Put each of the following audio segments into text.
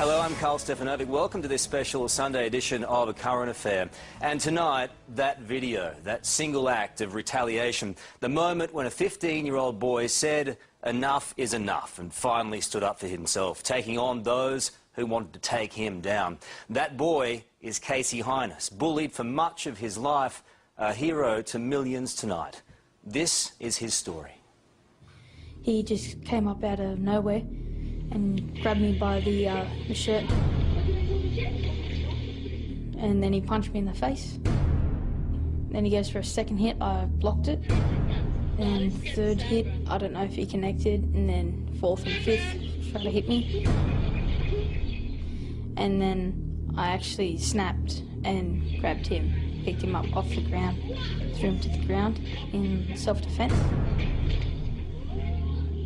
Hello, I'm Carl Stefanovic. Welcome to this special Sunday edition of A Current Affair. And tonight, that video, that single act of retaliation, the moment when a 15-year-old boy said enough is enough and finally stood up for himself, taking on those who wanted to take him down. That boy is Casey Hyness, bullied for much of his life, a hero to millions tonight. This is his story. He just came up out of nowhere and grabbed me by the shirt, and then he punched me in the face. Then he goes for a second hit, I blocked it, and third hit, I don't know if he connected, and then fourth and fifth tried to hit me. And then I actually snapped and grabbed him, picked him up off the ground, threw him to the ground in self-defense.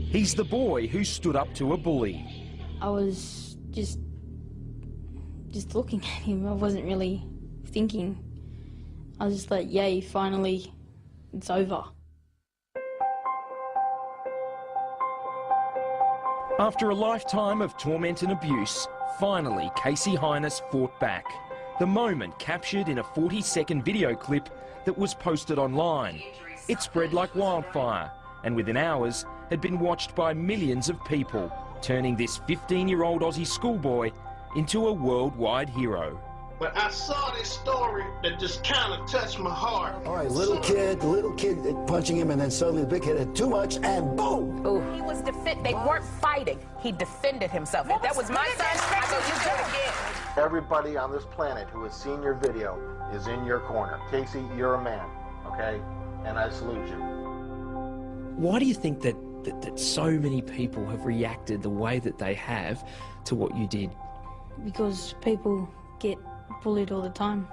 He's the boy who stood up to a bully. I was just looking at him. I wasn't really thinking. I was just like, yay, finally, it's over. After a lifetime of torment and abuse, finally Casey Hyness fought back. The moment captured in a 40-second video clip that was posted online. It spread like wildfire, and within hours had been watched by millions of people, turning this 15-year-old Aussie schoolboy into a worldwide hero. But I saw this story that just kind of touched my heart. All right, the little kid punching him, and then suddenly the big kid had too much, and boom! Ooh. He was they weren't fighting. He defended himself. If that was my son, I go, you do it again. Everybody on this planet who has seen your video is in your corner. Casey, you're a man, okay? And I salute you. Why do you think that so many people have reacted the way that they have to what you did? Because people get bullied all the time.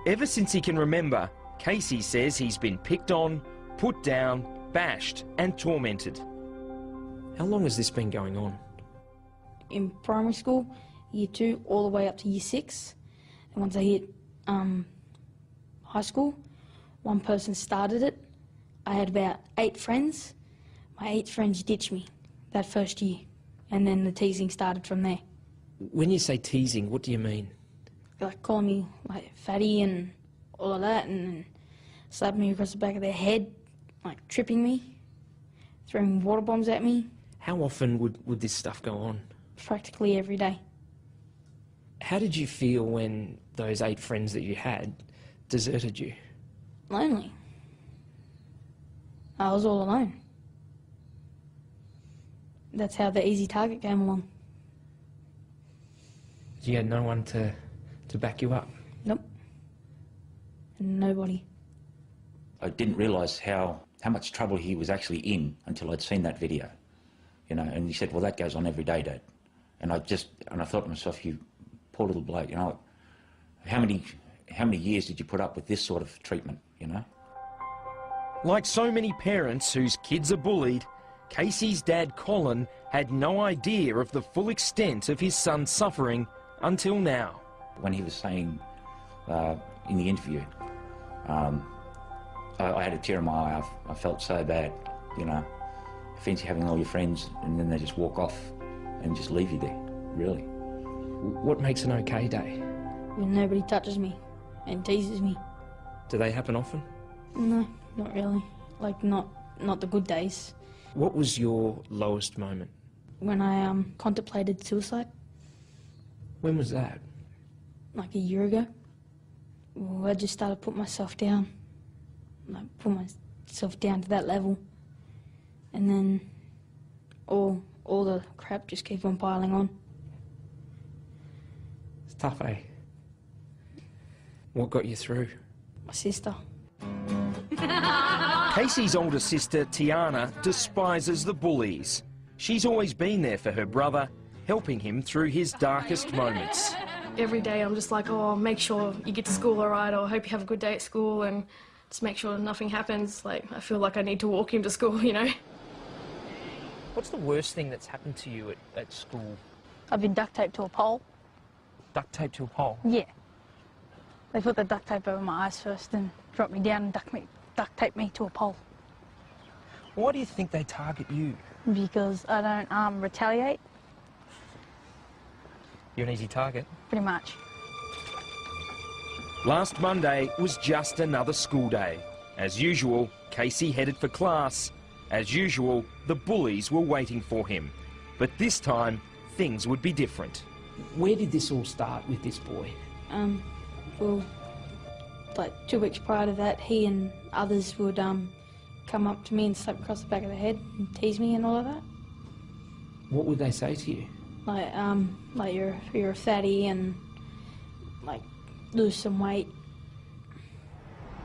Ever since he can remember, Casey says he's been picked on, put down, bashed and tormented. How long has this been going on? In primary school, year 2, all the way up to year 6. And once I hit high school, one person started it. I had about 8 friends. My 8 friends ditched me that first year, and then the teasing started from there. When you say teasing, what do you mean? Like calling me like fatty and all of that, and slapping me across the back of their head, like tripping me, throwing water bombs at me. How often would this stuff go on? Practically every day. How did you feel when those 8 friends that you had deserted you? Lonely. I was all alone. That's how the easy target came along. You had no one to back you up? Nope. Nobody. I didn't realise how much trouble he was actually in until I'd seen that video, you know. And he said, "Well, that goes on every day, Dad." And I thought to myself, "You poor little bloke, you know, how many years did you put up with this sort of treatment, you know?" Like so many parents whose kids are bullied, Casey's dad, Colin, had no idea of the full extent of his son's suffering until now. When he was saying in the interview, I had a tear in my eye. I felt so bad, you know. Fancy having all your friends and then they just walk off and just leave you there, really. What makes an okay day? When nobody touches me and teases me. Do they happen often? No, not really. Like, not the good days. What was your lowest moment? When I contemplated suicide. When was that? Like a year ago. Well, I just started putting myself down. Like, put myself down to that level. And then all the crap just kept on piling on. It's tough, eh? What got you through? My sister. Casey's older sister, Tiana, despises the bullies. She's always been there for her brother, helping him through his darkest moments. Every day I'm just like, oh, make sure you get to school all right, or hope you have a good day at school, and just make sure nothing happens. Like, I feel like I need to walk him to school, you know? What's the worst thing that's happened to you at school? I've been duct taped to a pole. Duct taped to a pole? Yeah. They put the duct tape over my eyes first and dropped me down and duct taped me to a pole. Why do you think they target you? Because I don't retaliate. You're an easy target. Pretty much. Last Monday was just another school day. As usual, Casey headed for class. As usual, the bullies were waiting for him. But this time, things would be different. Where did this all start with this boy? Well, like 2 weeks prior to that, he and others would come up to me and slap across the back of the head and tease me and all of that. What would they say to you? Like you're a fatty and like lose some weight.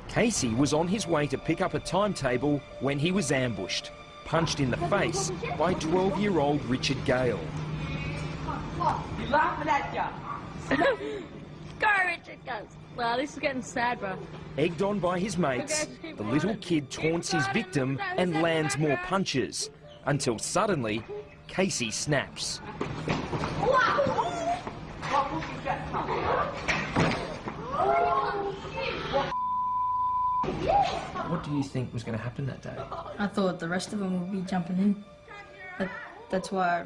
Casey was on his way to pick up a timetable when he was ambushed, punched in the face by 12-year-old Richard Gale. You laughing at ya? Go, Richard, go. Wow, this is getting sad, bro. Egged on by his mates, the little kid taunts his victim and lands more punches, until suddenly, Casey snaps. What do you think was going to happen that day? I thought the rest of them would be jumping in. That's why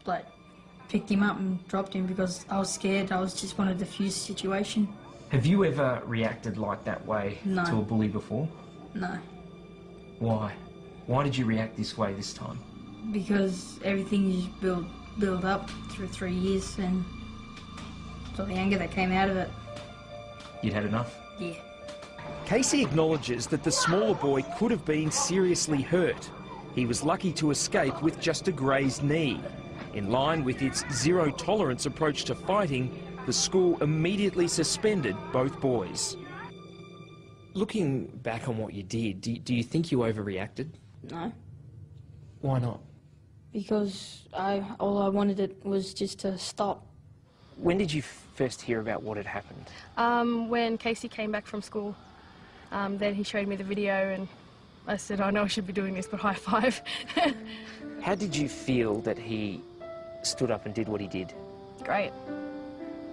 I picked him up and dropped him, because I was scared. I just wanted to defuse the situation. Have you ever reacted like that way No. to a bully before? No, Why? Why did you react this way this time? because everything you build up through 3 years, and so the anger that came out of it. You'd had enough? Yeah. Casey acknowledges that the smaller boy could have been seriously hurt. He was lucky to escape with just a grazed knee. In line with its zero-tolerance approach to fighting, the school immediately suspended both boys. Looking back on what you did, do you think you overreacted? No, Why not? because all I wanted it was just to stop. When did you first hear about what had happened? When Casey came back from school, then he showed me the video and I said, I know I should be doing this, but high five. How did you feel that he stood up and did what he did? Great.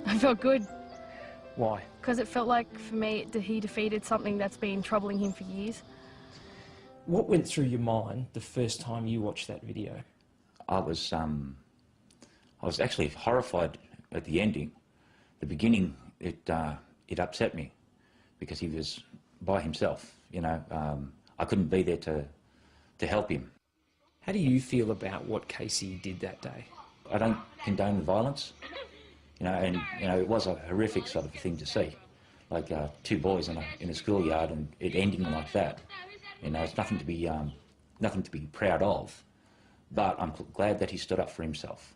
I felt good, Why? because it felt like, for me, he defeated something that's been troubling him for years. What went through your mind the first time you watched that video? I was actually horrified at the ending. The beginning, it upset me because he was by himself. You know, I couldn't be there to help him. How do you feel about what Casey did that day? I don't condone violence, you know, and you know it was a horrific sort of thing to see, like 2 boys in a schoolyard and it ending like that. You know, it's nothing to be proud of, but I'm glad that he stood up for himself.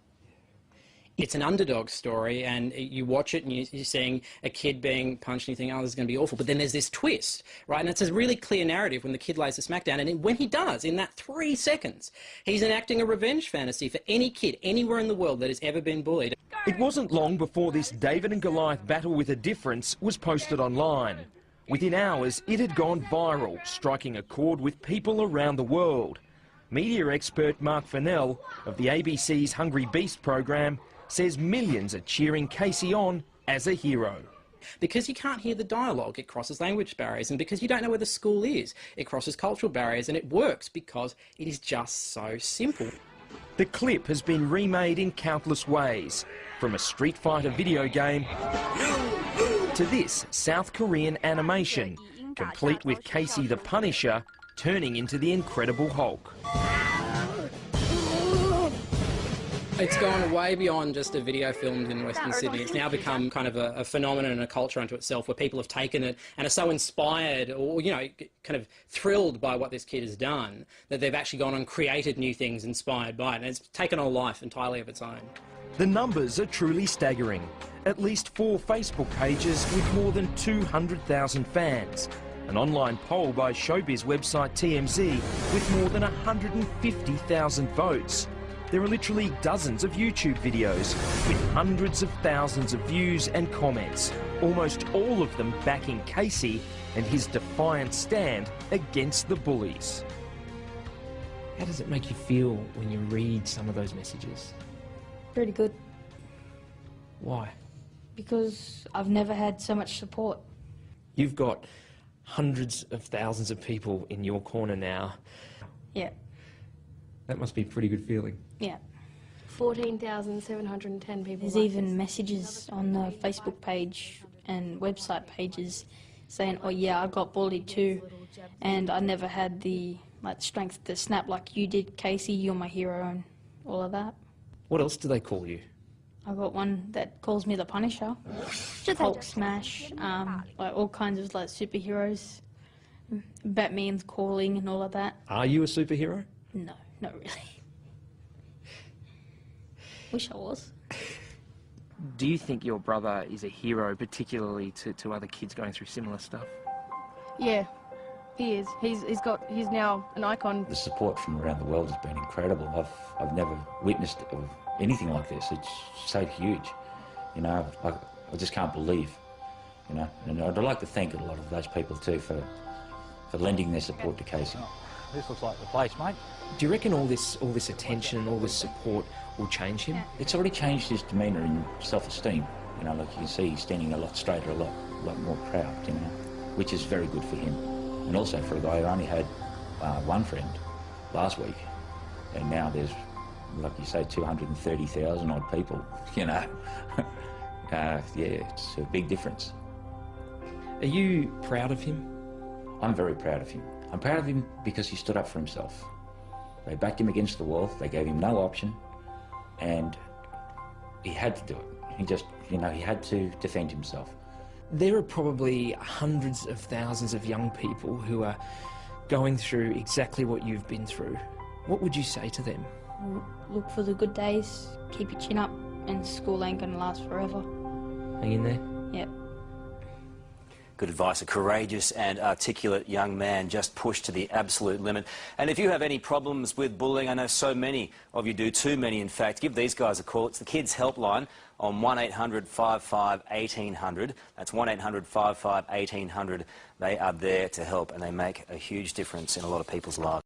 It's an underdog story, and you watch it and you're seeing a kid being punched and you think, oh, this is going to be awful. But then there's this twist, right? And it's a really clear narrative when the kid lays the smack down. And when he does, in that 3 seconds, he's enacting a revenge fantasy for any kid anywhere in the world that has ever been bullied. It wasn't long before this David and Goliath battle with a difference was posted online. Within hours, it had gone viral, striking a chord with people around the world. Media expert Mark Fennell of the ABC's Hungry Beast program says millions are cheering Casey on as a hero. Because you can't hear the dialogue, it crosses language barriers, and because you don't know where the school is, it crosses cultural barriers, and it works because it is just so simple. The clip has been remade in countless ways, from a Street Fighter video game to this South Korean animation, complete with Casey the Punisher turning into the Incredible Hulk. It's gone way beyond just a video filmed in Western Sydney. It's now become kind of a phenomenon and a culture unto itself, where people have taken it and are so inspired or, you know, kind of thrilled by what this kid has done that they've actually gone and created new things inspired by it. And it's taken on a life entirely of its own. The numbers are truly staggering. At least 4 Facebook pages with more than 200,000 fans. An online poll by showbiz website TMZ with more than 150,000 votes. There are literally dozens of YouTube videos with hundreds of thousands of views and comments, almost all of them backing Casey and his defiant stand against the bullies. How does it make you feel when you read some of those messages? Pretty good, Why? because I've never had so much support. You've got hundreds of thousands of people in your corner now. Yeah, That must be a pretty good feeling. yeah. 14,710 people. There's even messages on the Facebook page and website pages saying, oh yeah, I got bullied too, and I never had the strength to snap like you did, Casey, you're my hero, and all of that. What else do they call you? I got one that calls me the Punisher, Hulk Smash, like all kinds of superheroes, Batman's calling and all of that. Are you a superhero? No, not really. Wish I was. Do you think your brother is a hero, particularly to other kids going through similar stuff? Yeah, he is. He's now an icon. The support from around the world has been incredible. I've never witnessed anything like this. It's so huge. You know, I just can't believe, you know. And I'd like to thank a lot of those people too for lending their support to Casey. This looks like the place, mate. Do you reckon all this attention, all this support will change him? It's already changed his demeanour and self-esteem. You know, like you can see, he's standing a lot straighter, a lot more proud, you know, which is very good for him. And also for a guy who only had one friend last week, and now there's, like you say, 230,000 odd people, you know. Yeah, it's a big difference. Are you proud of him? I'm very proud of him. I'm proud of him because he stood up for himself. They backed him against the wall, they gave him no option, and he had to do it. He just, you know, he had to defend himself. There are probably hundreds of thousands of young people who are going through exactly what you've been through. What would you say to them? Look for the good days, keep your chin up, and school ain't gonna last forever. Hang in there? Yep. Good advice. A courageous and articulate young man, just pushed to the absolute limit. And if you have any problems with bullying, I know so many of you do, too many in fact, give these guys a call. It's the Kids Helpline on 1800 55 1800. That's 1800 55 1800. They are there to help, and they make a huge difference in a lot of people's lives.